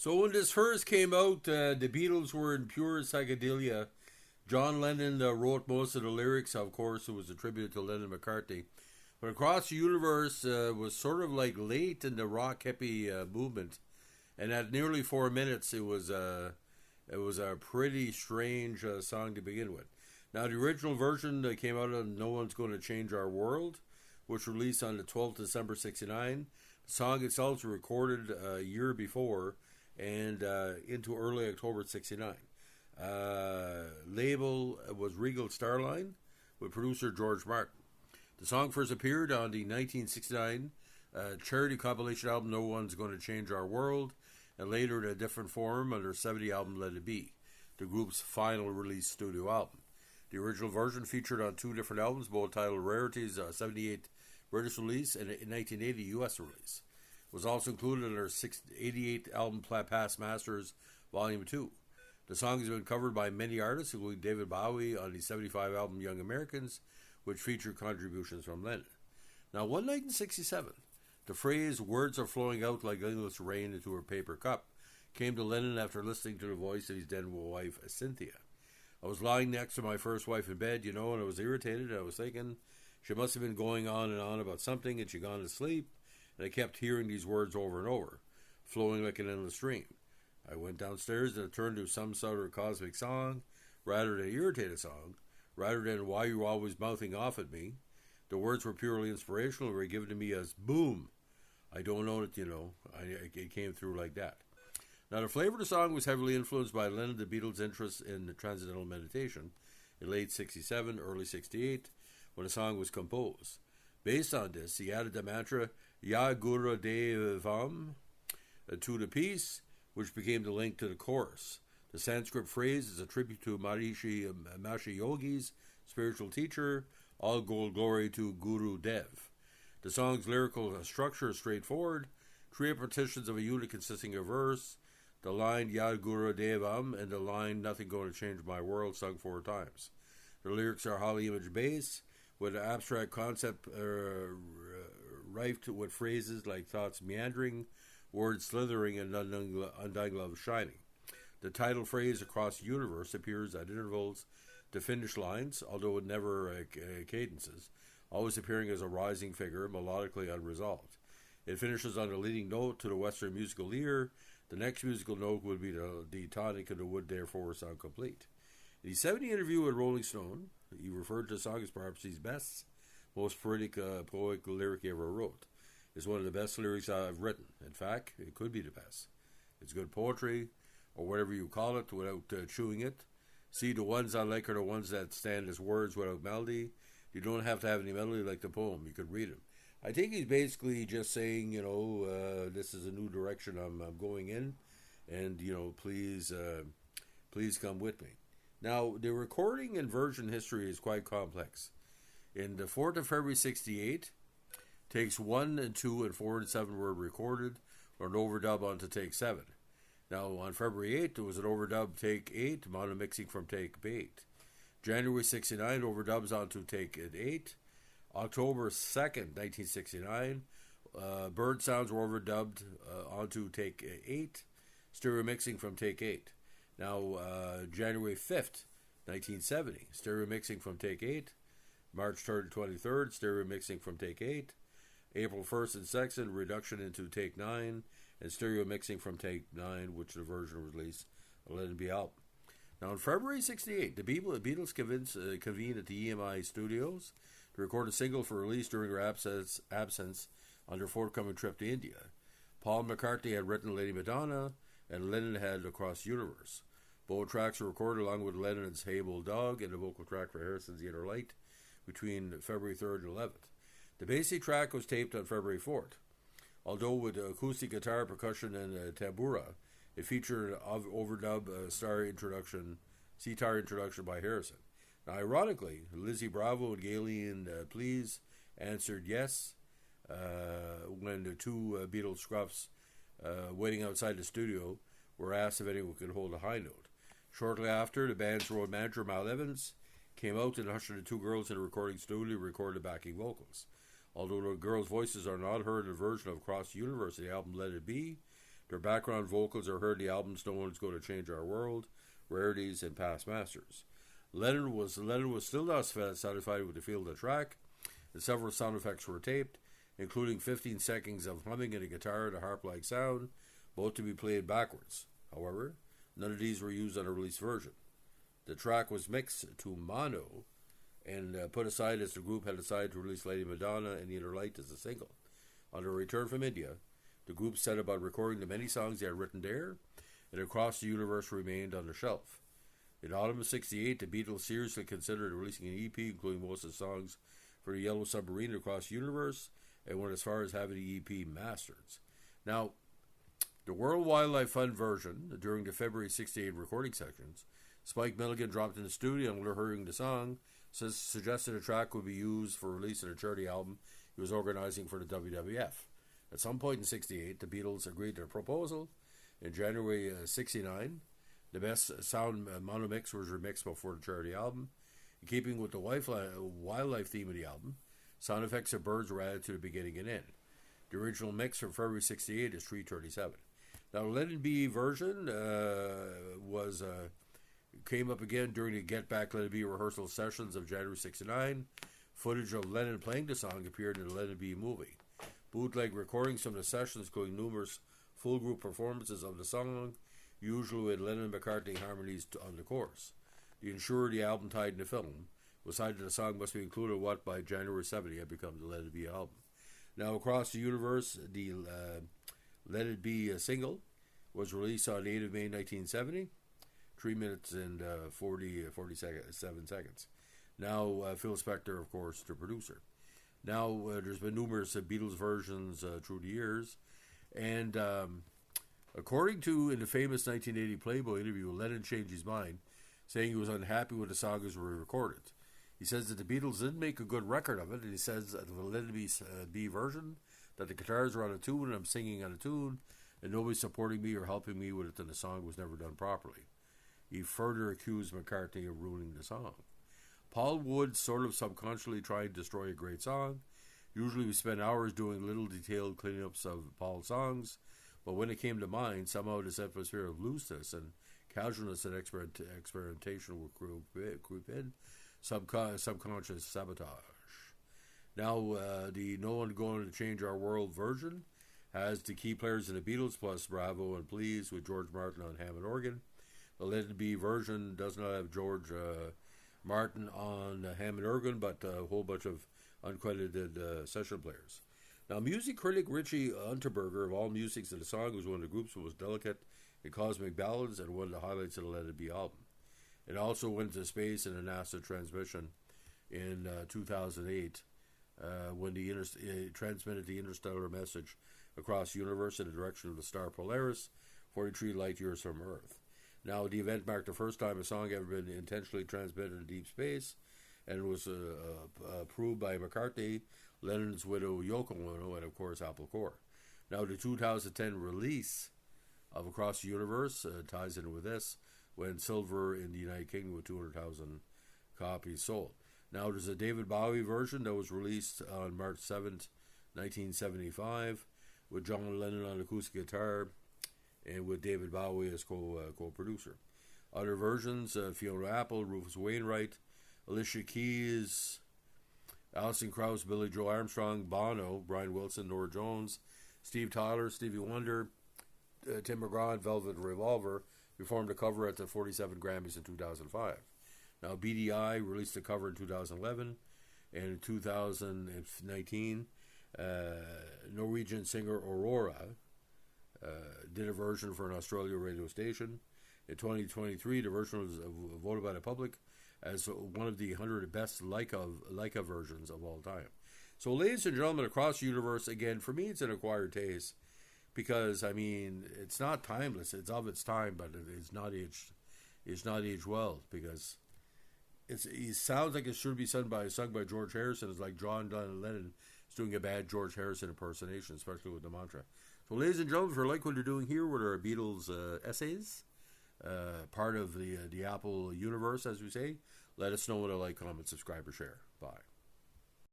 So when this first came out, the Beatles were in pure psychedelia. John Lennon wrote most of the lyrics. Of course, it was attributed to Lennon McCartney. But Across the Universe was sort of like late in the rock hippie movement, and at nearly 4 minutes, it was a pretty strange song to begin with. Now, the original version came out on "No One's Going to Change Our World," which was released on the 12th of December '69. The song itself was recorded a year before and into early October '69. Label was Regal Starline with producer George Martin. The song first appeared on the 1969 charity compilation album "No One's Going to Change Our World," and later in a different form on their '70 album "Let It Be," the group's final release studio album. The original version featured on two different albums, both titled Rarities, '78 British release and a 1980 US release. It was also included in their '88 album Past Masters Volume 2. The song has been covered by many artists, including David Bowie on the '75 album Young Americans, which featured contributions from Lennon. Now, one night in '67, the phrase "words are flowing out like endless rain into a paper cup" came to Lennon after listening to the voice of his then wife, Cynthia. "I was lying next to my first wife in bed, and I was irritated. I was thinking she must have been going on and on about something, and she'd gone to sleep, and I kept hearing these words over and over, flowing like an endless stream. I went downstairs and it turned to some sort of cosmic song, rather than an irritated song, rather than why you were always mouthing off at me. The words were purely inspirational and were given to me as boom. I don't know it, it came through like that." Now, the flavor of the song was heavily influenced by Lennon the Beatles' interest in transcendental meditation in late '67, early '68, when the song was composed. Based on this, he added the mantra Ya Guru Devam to the piece, which became the link to the chorus. The Sanskrit phrase is a tribute to Maharishi Yogi's spiritual teacher, all glory to Guru Dev. The song's lyrical structure is straightforward, three repetitions of a unit consisting of verse, the line Yad Guru Devam, and the line Nothing Going to Change My World sung 4 times. The lyrics are highly image-based, with an abstract concept rife with phrases like thoughts meandering, words slithering, and undying love shining. The title phrase "Across the Universe" appears at intervals to finish lines, although it never cadences, always appearing as a rising figure, melodically unresolved. It finishes on a leading note to the Western musical ear. The next musical note would be the tonic, and it would therefore sound complete. In the '70 interview with Rolling Stone, he referred to the song as perhaps his best, most poetic lyric he ever wrote. It's one of the best lyrics I've written. In fact, it could be the best. It's good poetry, or whatever you call it, without chewing it. See, the ones I like are the ones that stand as words without melody. You don't have to have any melody like the poem. You could read them. I think he's basically just saying, this is a new direction I'm going in, and please come with me. Now, the recording and version history is quite complex. In the 4th of February '68, takes 1 and 2 and 4 and 7 were recorded, or an overdub onto take 7. Now, on February 8th, there was an overdub take 8, mono mixing from take 8. January '69, overdubs onto take 8. October 2nd, 1969, Bird Sounds were overdubbed onto take 8, stereo mixing from take 8. Now, January 5th, 1970, stereo mixing from take 8. March 3rd and 23rd, stereo mixing from take 8. April 1st and 2nd, reduction into take 9, and stereo mixing from take 9, which the version was released on Let It Be album. Now, in February '68, the Beatles convened at the EMI studios to record a single for release during their absence on their forthcoming trip to India. Paul McCartney had written Lady Madonna, and Lennon had Across the Universe. Both tracks were recorded along with Lennon's Hey Bulldog and the vocal track for Harrison's The Inner Light between February 3rd and 11th. The basic track was taped on February 4th. Although with acoustic guitar, percussion, and tambura, it featured an overdub sitar introduction by Harrison. Now, ironically, Lizzie Bravo and Galen Please answered yes when the two Beatles scruffs waiting outside the studio were asked if anyone could hold a high note. Shortly after, the band's road manager, Mal Evans, came out and ushered the two girls in a recording studio to record the backing vocals. Although the girls' voices are not heard in a version of Across the Universe, the album Let It Be, Their background vocals are heard in the albums No One's Going to Change Our World, Rarities, and Past Masters. Lennon was still not satisfied with the feel of the track, and several sound effects were taped, including 15 seconds of humming and a guitar and a harp-like sound, both to be played backwards. However, none of these were used on a released version. The track was mixed to mono and put aside as the group had decided to release Lady Madonna and the Inner Light as a single. On their return from India, the group set about recording the many songs they had written there, and Across the Universe remained on the shelf. In autumn of '68, the Beatles seriously considered releasing an EP, including most of the songs for the Yellow Submarine Across the Universe, and went as far as having the EP mastered. Now, the World Wildlife Fund version, during the February '68 recording sessions, Spike Milligan dropped in the studio and, after hearing the song, suggested a track would be used for release in a charity album he was organizing for the WWF. At some point in '68, the Beatles agreed to a proposal. In January '69, the Best Sound mono mix was remixed before the charity album. In keeping with the wildlife theme of the album, sound effects of birds were added to the beginning and end. The original mix from February '68 is 3:37. Now, the Let It Be version came up again during the Get Back Let It Be rehearsal sessions of January '69. Footage of Lennon playing the song appeared in the Let It Be movie. Bootleg recordings from the sessions, including numerous full group performances of the song, usually with Lennon and McCartney harmonies on the chorus. The insurer of the album tied in the film was cited that the song must be included in what by January '70 had become the Let It Be album. Now, Across the Universe, the Let It Be single was released on 8 of May 1970, 3 minutes and 47 seconds. Now, Phil Spector, of course, the producer. Now, there's been numerous Beatles versions through the years, and according to, in the famous 1980 Playboy interview, Lennon changed his mind, saying he was unhappy with the song as were recorded. He says that the Beatles didn't make a good record of it, and he says that the Let It Be version, that the guitars are on a tune and I'm singing on a tune, and nobody's supporting me or helping me with it, and the song was never done properly. He further accused McCartney of ruining the song. Paul Wood sort of subconsciously tried to destroy a great song. Usually we spend hours doing little detailed cleanups of Paul's songs, but when it came to mine, somehow this atmosphere of looseness and casualness and experimentation would creep in, subconscious sabotage. Now, the No One Going to Change Our World version has the key players in the Beatles plus Bravo and Please with George Martin on Hammond organ. The Let It Be version does not have George Martin on Hammond organ, but a whole bunch of uncredited session players. Now, music critic Richie Unterberger of AllMusic said the song was one of the group's most delicate and cosmic ballads and one of the highlights of the Let It Be album. It also went to space in a NASA transmission in 2008 when it transmitted the interstellar message across the universe in the direction of the star Polaris, 43 light years from Earth. Now, the event marked the first time a song ever been intentionally transmitted in deep space, and it was approved by McCartney, Lennon's widow Yoko Ono, and of course Apple Corps. Now, the 2010 release of Across the Universe ties in with this, went silver in the United Kingdom with 200,000 copies sold. Now, there's a David Bowie version that was released on March 7th, 1975, with John Lennon on acoustic guitar and with David Bowie as co-producer. Other versions, Fiona Apple, Rufus Wainwright, Alicia Keys, Alison Krauss, Billy Joe Armstrong, Bono, Brian Wilson, Norah Jones, Steve Tyler, Stevie Wonder, Tim McGraw, and Velvet Revolver performed a cover at the 47 Grammys in 2005. Now, BDI released a cover in 2011, and in 2019, Norwegian singer Aurora did a version for an Australia radio station. In 2023, the version was voted by the public as one of the 100 best Leica versions of all time. So, ladies and gentlemen, Across the Universe, again, for me, it's an acquired taste because, I mean, it's not timeless. It's of its time, but it's not aged well because it sounds like it should be sung by George Harrison. It's like John Lennon is doing a bad George Harrison impersonation, especially with the mantra. So, ladies and gentlemen, if you like what you're doing here with our Beatles essays, part of the Apple universe, as we say, let us know what I like, comment, subscribe, or share. Bye.